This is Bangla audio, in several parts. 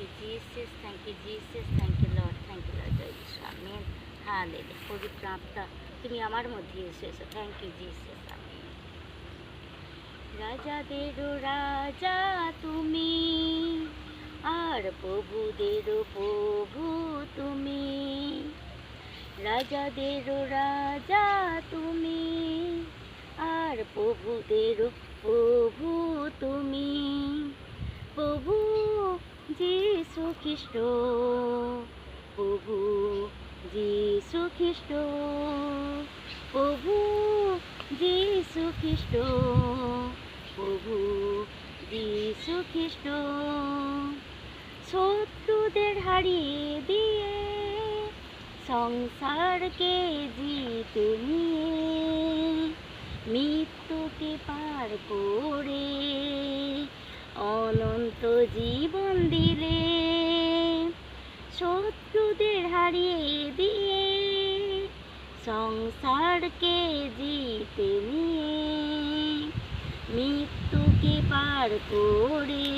you, Jesus. Thank you, Jesus. Thank you, Lord. Thank you, Lord. জয় যিশু। আমেন। হালেলুয়া। পবিত্র আত্মা, তুমি আমার মধ্যে এসেছো। Thank you, Jesus. আমেন। রাজাদেরও রাজা তুমি, আর প্রভুদেরও প্রভু তুমি। রাজাদেরও রাজা তুমি, আর প্রভুদেরও প্রভু তুমি। প্রভু যীশু খ্রিস্ট, প্রভু যীশু খ্রিস্ট, প্রভু যীশু খ্রিস্ট, প্রভু যীশু খ্রিস্ট। শত্রুদের হারিয়ে দিয়ে সংসারকে জিতে নিয়ে, মৃত্যুকে পার করে অনন্ত জীবন দিলে। শত্রুদের হারিয়ে দিয়ে সংসারকে জিতে নিয়ে, মৃত্যুকে পার করে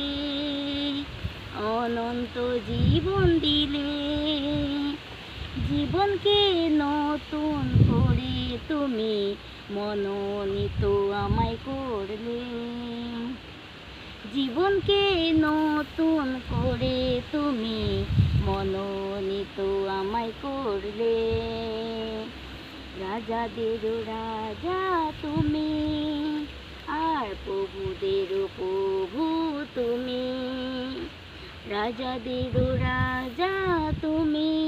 অনন্ত জীবন দিলে। জীবনকে নতুন করে তুমি মনোনীত আমায় করলে। জীবনকে নতুন করে তুমি মনোনীত আমায় করলে। রাজাদেরও রাজা তুমি, আর প্রভুদেরও প্রভু তুমি। রাজাদেরও রাজা তুমি,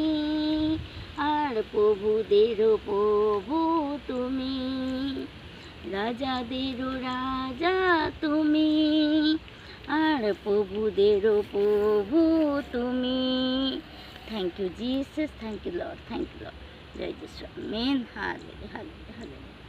আর প্রভুদেরও প্রভু তুমি। রাজাদেরও রাজা তুমি, আর প্রভুদেরও প্রভু তুমি। Thank you, Jesus. Thank you, lord. Thank you, lord. জয় যিশু। আমেন। হালেলুয়া। হালেলুয়া। হালেলুয়া।